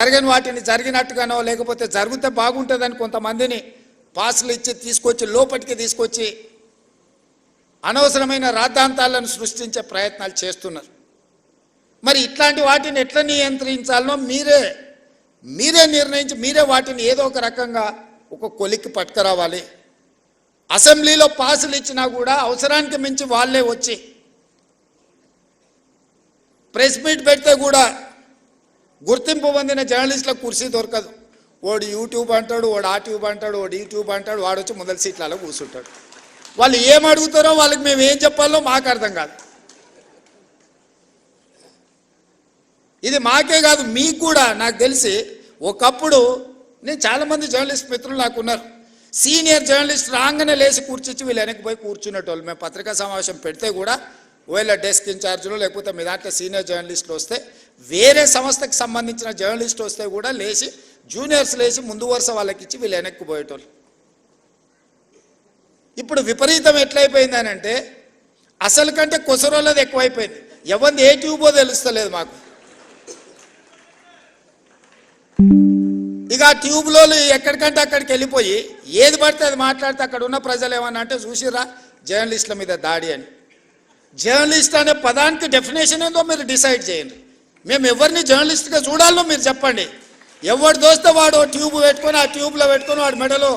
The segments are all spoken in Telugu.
జరగని వాటిని జరిగినట్టుగానో లేకపోతే జరిగితే బాగుంటుందని కొంతమందిని పాసులు ఇచ్చి తీసుకొచ్చి లోపలికి తీసుకొచ్చి అనవసరమైన రాద్ధాంతాలను సృష్టించే ప్రయత్నాలు చేస్తున్నారు. మరి ఇట్లాంటి వాటిని ఎట్లా నియంత్రించాలనో మీరే నిర్ణయించి మీరే వాటిని ఏదో ఒక రకంగా ఒక కొలిక్కి పట్టుకురావాలి. అసెంబ్లీలో పాసులు ఇచ్చినా కూడా అవసరానికి మించి వాళ్ళే వచ్చి ప్రెస్ మీట్ పెడితే కూడా గుర్తింపు పొందిన జర్నలిస్టులకు కుర్చీ దొరకదు. వాడు యూట్యూబ్ అంటాడు, వాడు ఆ ట్యూబ్ అంటాడు, వాడు యూట్యూబ్ అంటాడు, వాడు వచ్చి మొదటి సీట్లలో కూర్చుంటాడు. వాళ్ళు ఏం అడుగుతారో వాళ్ళకి మేము ఏం చెప్పాలో మాకు అర్థం కాదు. ఇది మాకే కాదు మీకు కూడా. నాకు తెలిసి ఒకప్పుడు నేను చాలామంది జర్నలిస్ట్ మిత్రులు నాకు ఉన్నారు. సీనియర్ జర్నలిస్ట్ రాగానే లేచి కూర్చొచ్చి వీళ్ళు వెనక్కి పోయి కూర్చునేటోళ్ళు. మేము పత్రికా సమావేశం పెడితే కూడా ఒకవేళ డెస్క్ ఇన్ఛార్జ్లో లేకపోతే మీ దాంట్లో సీనియర్ జర్నలిస్టులు వస్తే, వేరే సంస్థకి సంబంధించిన జర్నలిస్ట్ వస్తే కూడా లేచి జూనియర్స్ లేచి ముందు వరుస వాళ్ళకి ఇచ్చి వీళ్ళు వెనక్కి పోయేటోళ్ళు. ఇప్పుడు విపరీతం ఎట్లయిపోయిందని అంటే అసలు కంటే కొసరోళ్ళది ఎక్కువైపోయింది. ఎవరిది ఏ ట్యూబో తెలుస్తలేదు మాకు. ఇక ఆ ట్యూబ్లో ఎక్కడికంటే అక్కడికి వెళ్ళిపోయి ఏది పడితే అది మాట్లాడితే అక్కడ ఉన్న ప్రజలు ఏమన్నా అంటే చూసిరా జర్నలిస్టుల మీద దాడి అని. జర్నలిస్ట్ అనే పదానికి డెఫినేషన్ ఏందో మీరు డిసైడ్ చేయండి. మేము ఎవరిని జర్నలిస్ట్గా చూడాలో మీరు చెప్పండి. ఎవడు దోస్తే వాడు ట్యూబ్ పెట్టుకొని ఆ ట్యూబ్లో పెట్టుకొని వాడు మెడలో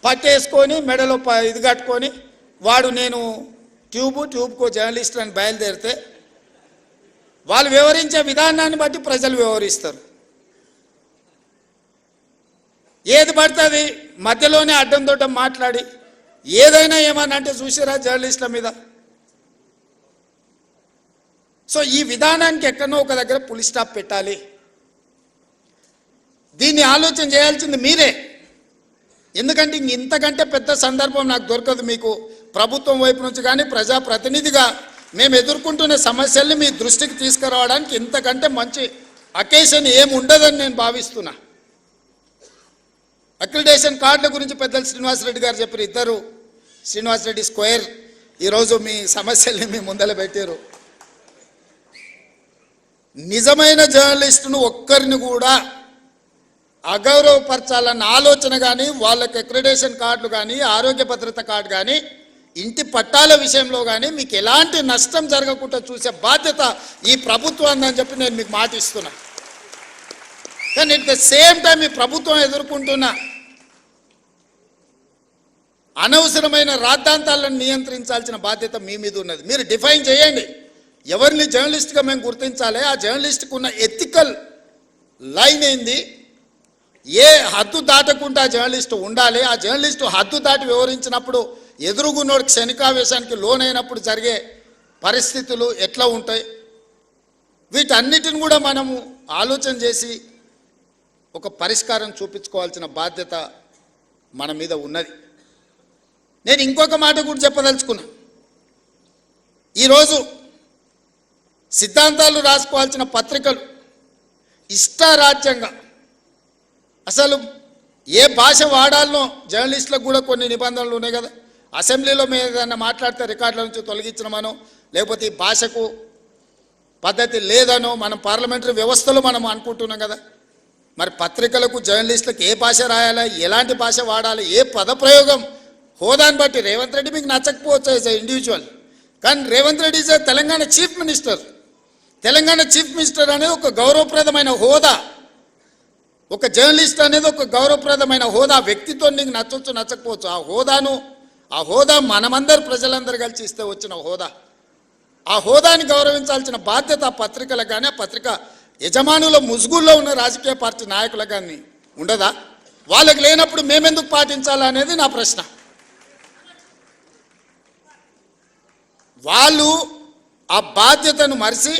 పట్టేసుకొని మెడలో ఇది కట్టుకొని వాడు నేను ట్యూబ్కో జర్నలిస్ట్ అని బయలుదేరితే వాళ్ళు వివరించే విధానాన్ని బట్టి ప్రజలు వివరిస్తారు. ఏది పడుతుంది మధ్యలోనే అడ్డం దొడ్డం మాట్లాడి ఏదైనా ఏమన్నా అంటే చూసిరా జర్నలిస్టుల మీద. సో ఈ విధానానికి ఎక్కడనో ఒక దగ్గర పులి స్టాప్ పెట్టాలి. దీన్ని ఆలోచన చేయాల్సింది మీరే. ఎందుకంటే ఇంతకంటే పెద్ద సందర్భం నాకు దొరకదు మీకు ప్రభుత్వం వైపు నుంచి కానీ ప్రజాప్రతినిధిగా మేము ఎదుర్కొంటున్న సమస్యల్ని మీ దృష్టికి తీసుకురావడానికి ఇంతకంటే మంచి అకేషన్ ఏమి ఉండదని నేను భావిస్తున్నా. అక్రిడేషన్ కార్డుల గురించి పెద్దలు శ్రీనివాసరెడ్డి గారు చెప్పారు. ఇద్దరు శ్రీనివాసరెడ్డి స్క్వేర్ ఈరోజు మీ సమస్యల్ని మీ ముందర పెట్టారు. నిజమైన జర్నలిస్టును ఒక్కరిని కూడా అగౌరవపరచాలన్న ఆలోచన కానీ వాళ్ళకి అక్రిడేషన్ కార్డులు కానీ ఆరోగ్య భద్రత కార్డు కానీ ఇంటి పట్టాల విషయంలో కానీ మీకు ఎలాంటి నష్టం జరగకుండా చూసే బాధ్యత ఈ ప్రభుత్వం అందని చెప్పి నేను మీకు మాట ఇస్తున్నా. కానీ ఎట్ ద సేమ్ టైం ఈ ప్రభుత్వం ఎదుర్కొంటున్న అనవసరమైన రాద్ధాంతాలను నియంత్రించాల్సిన బాధ్యత మీ మీద ఉన్నది. మీరు డిఫైన్ చేయండి ఎవరిని జర్నలిస్ట్గా మేము గుర్తించాలి, ఆ జర్నలిస్ట్కి ఉన్న ఎథికల్ లైన్ ఏంది, ఏ హద్దు దాటకుండా జర్నలిస్టు ఉండాలి, ఆ జర్నలిస్టు హద్దు దాటి వివరించినప్పుడు ఎదురుగున్నోడు క్షణికావేశానికి లోనైనప్పుడు జరిగే పరిస్థితులు ఎట్లా ఉంటాయి, వీటన్నిటిని కూడా మనము ఆలోచన చేసి ఒక పరిష్కారం చూపించుకోవాల్సిన బాధ్యత మన మీద ఉన్నది. నేను ఇంకొక మాట కూడా చెప్పదలుచుకున్నా. ఈరోజు సిద్ధాంతాలు రాసుకోవాల్సిన పత్రికలు ఇష్టారాజ్యంగా అసలు ఏ భాష వాడాలనో జర్నలిస్టులకు కూడా కొన్ని నిబంధనలు ఉన్నాయి కదా. అసెంబ్లీలో మేము ఏదైనా మాట్లాడితే రికార్డుల నుంచి తొలగించడమనో లేకపోతే ఈ భాషకు పద్ధతి లేదనో మనం పార్లమెంటరీ వ్యవస్థలో మనం అనుకుంటున్నాం కదా. మరి పత్రికలకు జర్నలిస్టులకు ఏ భాష రాయాలా, ఎలాంటి భాష వాడాలి, ఏ పదప్రయోగం హోదాని బట్టి రేవంత్ రెడ్డి మీకు నచ్చకపోవచ్చు యాజ్ ఎ ఇండివిజువల్, కానీ Revanth Reddy is Telangana chief minister. Telangana chief minister అనేది ఒక గౌరవప్రదమైన హోదా. ఒక జర్నలిస్ట్ అనేది ఒక గౌరవప్రదమైన హోదా. వ్యక్తితో నీకు నచ్చవచ్చు నచ్చకపోవచ్చు, ఆ హోదా మనమందరు ప్రజలందరూ కలిసి ఇస్తే వచ్చిన హోదా. ఆ హోదాని గౌరవించాల్సిన బాధ్యత ఆ పత్రికలకు కానీ ఆ పత్రిక యజమానుల ముసుగుల్లో ఉన్న రాజకీయ పార్టీ నాయకులకు కానీ ఉండదా? వాళ్ళకి లేనప్పుడు మేమెందుకు పాటించాలా అనేది నా ప్రశ్న. వాళ్ళు ఆ బాధ్యతను మరిచి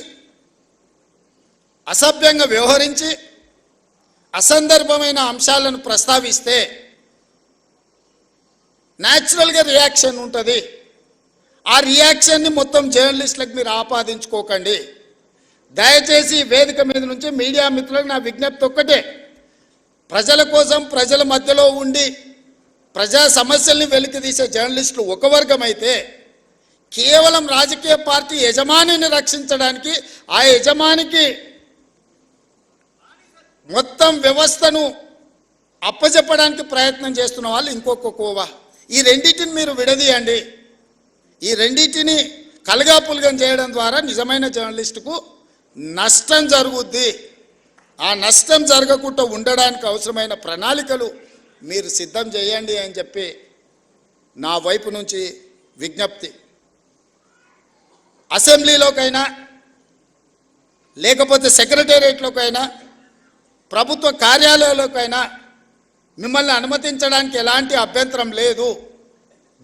అసభ్యంగా వ్యవహరించి అసందర్భమైన అంశాలను ప్రస్తావిస్తే న్యాచురల్గా రియాక్షన్ ఉంటుంది. ఆ రియాక్షన్ని మొత్తం జర్నలిస్టులకు మీరు ఆపాదించుకోకండి. దయచేసి వేదిక మీద నుంచి మీడియా మిత్రులకు నా విజ్ఞప్తి ఒక్కటే, ప్రజల కోసం ప్రజల మధ్యలో ఉండి ప్రజా సమస్యల్ని వెలికితీసే జర్నలిస్టులు ఒక వర్గం అయితే, కేవలం రాజకీయ పార్టీ యజమానిని రక్షించడానికి ఆ యజమానికి మొత్తం వ్యవస్థను అప్పచెప్పడానికి ప్రయత్నం చేస్తున్న వాళ్ళు ఇంకొక కోవా. ఈ రెండింటిని మీరు విడదీయండి. ఈ రెండింటిని కలగాపులగం చేయడం ద్వారా నిజమైన జర్నలిస్టుకు నష్టం జరుగుద్ది. ఆ నష్టం జరగకుండా ఉండడానికి అవసరమైన ప్రణాళికలు మీరు సిద్ధం చేయండి అని చెప్పి నా వైపు నుంచి విజ్ఞప్తి. అసెంబ్లీలోకైనా లేకపోతే సెక్రటేరియట్లోకైనా ప్రభుత్వ కార్యాలయాల్లోకైనా మిమ్మల్ని అనుమతించడానికి ఎలాంటి అభ్యంతరం లేదు.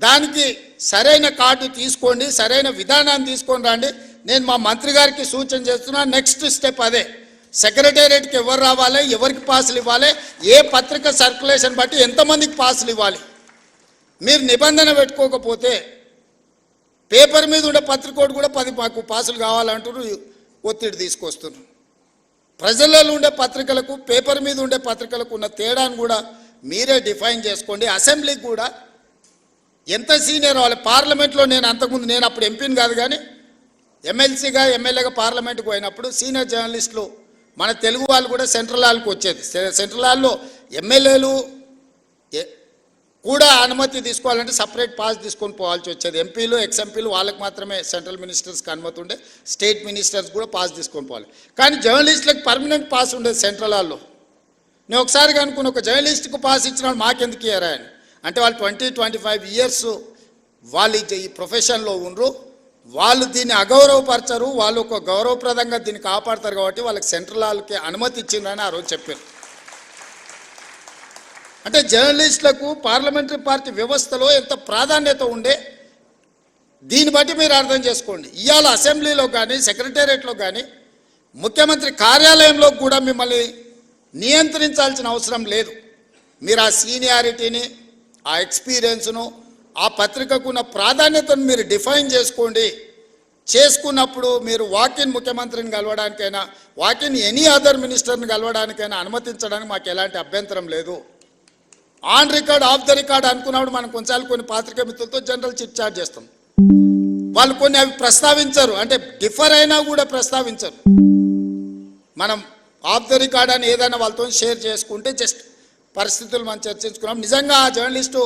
దానికి సరైన కార్డు తీసుకోండి, సరైన విధానాన్ని తీసుకొని రండి. నేను మా మంత్రి గారికి సూచన చేస్తున్నా. నెక్స్ట్ స్టెప్ అదే. సెక్రటేరియట్కి ఎవరు రావాలి, ఎవరికి పాసులు ఇవ్వాలి, ఏ పత్రిక సర్క్యులేషన్ బట్టి ఎంతమందికి పాసులు ఇవ్వాలి. మీరు నిబంధన పెట్టుకోకపోతే పేపర్ మీద ఉండే పత్రికోడు కూడా 10 మాకు పాసులు కావాలంటారు, ఒత్తిడి తీసుకొస్తున్నారు. ప్రజలలో ఉండే పత్రికలకు పేపర్ మీద ఉండే పత్రికలకు ఉన్న తేడాను కూడా మీరే డిఫైన్ చేసుకోండి. అసెంబ్లీకి కూడా ఎంత సీనియర్ వాళ్ళు. పార్లమెంట్లో నేను అంతకుముందు, నేను అప్పుడు ఎంపీని కాదు కానీ ఎమ్మెల్సీగా ఎమ్మెల్యేగా పార్లమెంట్కి పోయినప్పుడు సీనియర్ జర్నలిస్టులు మన తెలుగు వాళ్ళు కూడా సెంట్రల్ హాల్కి వచ్చేది. సెంట్రల్ హాల్లో ఎమ్మెల్యేలు కూడా అనుమతి తీసుకోవాలంటే సపరేట్ పాస్ తీసుకొని పోవాల్సి వచ్చేది. ఎంపీలు ఎక్స్ఎంపీలు వాళ్ళకి మాత్రమే సెంట్రల్ మినిస్టర్స్కి అనుమతి ఉండే, స్టేట్ మినిస్టర్స్ కూడా పాస్ తీసుకొని పోవాలి. కానీ జర్నలిస్టులకు పర్మనెంట్ పాస్ ఉండేది సెంట్రల్ హాల్లో. నేను ఒకసారి కనుక్కున్న, ఒక జర్నలిస్ట్కు పాస్ ఇచ్చిన వాళ్ళు మాకెందుకు ఇయ్యారా అని. అంటే వాళ్ళు 20-25 ఇయర్స్ వాళ్ళు ఈ ప్రొఫెషన్లో ఉండరు, వాళ్ళు దీన్ని అగౌరవపరచరు, వాళ్ళు ఒక గౌరవప్రదంగా దీన్ని కాపాడతారు కాబట్టి వాళ్ళకి సెంట్రల్ హాల్కి అనుమతి ఇచ్చిందని ఆ రోజు చెప్పారు. అంటే జర్నలిస్టులకు పార్లమెంటరీ పార్టీ వ్యవస్థలో ఎంత ప్రాధాన్యత ఉండే దీన్ని బట్టి మీరు అర్థం చేసుకోండి. ఇవాళ అసెంబ్లీలో కానీ సెక్రటేరియట్లో కానీ ముఖ్యమంత్రి కార్యాలయంలో కూడా మిమ్మల్ని నియంత్రించాల్సిన అవసరం లేదు. మీరు ఆ సీనియారిటీని, ఆ ఎక్స్పీరియన్స్ను, ఆ పత్రికకున్న ప్రాధాన్యతను మీరు డిఫైన్ చేసుకోండి. చేసుకున్నప్పుడు మీరు వాకిన్ ముఖ్యమంత్రిని కలవడానికైనా, వాకిన్ ఎనీ అదర్ మినిస్టర్ని కలవడానికైనా అనుమతించడానికి మాకు ఎలాంటి అభ్యంతరం లేదు. On record, of the record అనుకున్నప్పుడు మనం కొన్ని పాత్రికా మిత్రులతో జనరల్ చిట్ చాట్ చేస్తాం. వాళ్ళు కొన్ని అవి ప్రస్తావించరు, అంటే డిఫర్ అయినా కూడా ప్రస్తావించరు. మనం ఆఫ్ ద రికార్డ్ అని ఏదైనా వాళ్ళతో షేర్ చేసుకుంటే జస్ట్ పరిస్థితులు మనం చర్చించుకున్నాం. నిజంగా ఆ జర్నలిస్టు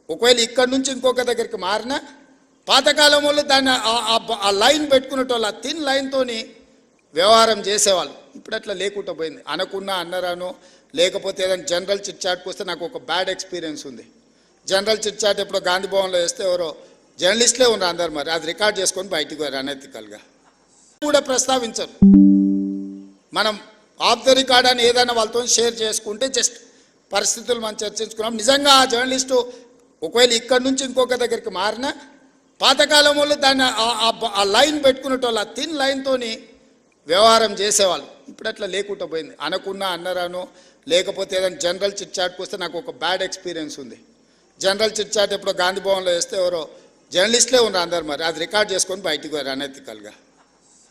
ఒకవేళ ఇక్కడి నుంచి ఇంకొక దగ్గరికి మారినా పాతకాలం వాళ్ళు దాన్ని ఆ లైన్ పెట్టుకునేటోళ్ళు, ఆ థిన్ లైన్తోని వ్యవహారం చేసేవాళ్ళు. ఇప్పుడు అట్లా లేకుండా పోయింది. అనకున్నా అన్నరాను, లేకపోతే ఏదైనా జనరల్ చిట్ చాట్కి వస్తే నాకు ఒక బ్యాడ్ ఎక్స్పీరియన్స్ ఉంది. జనరల్ చిట్ చాట్ ఎప్పుడో గాంధీ భవన్లో వేస్తే ఎవరో జర్నలిస్టులే ఉన్నారు అందరు, మరి అది రికార్డ్ చేసుకొని బయటికి పోయారు అనెథికల్గా. కూడా ప్రస్తావించరు. మనం ఆఫ్ ద రికార్డ్ అని ఏదైనా వాళ్ళతో షేర్ చేసుకుంటే జస్ట్ పరిస్థితులు మనం చర్చించుకున్నాం. నిజంగా ఆ జర్నలిస్టు ఒకవేళ ఇక్కడి నుంచి ఇంకొక దగ్గరికి మారినా పాతకాలం వాళ్ళు దాన్ని ఆ లైన్ పెట్టుకునేటోళ్ళు, ఆ థిన్ లైన్తోని వ్యవహారం చేసేవాళ్ళు. ఇప్పుడు అట్లా లేకుండా పోయింది. అనకున్నా అన్నరాను, లేకపోతే ఏదైనా జనరల్ చిట్ చాట్కి వస్తే నాకు ఒక బ్యాడ్ ఎక్స్పీరియన్స్ ఉంది. జనరల్ చిట్ చాట్ ఎప్పుడో గాంధీ భవన్లో వేస్తే ఎవరో జర్నలిస్టులే ఉన్నారు అందరు, మరి అది రికార్డ్ చేసుకొని బయటికి పోయారు అనెథికల్గా.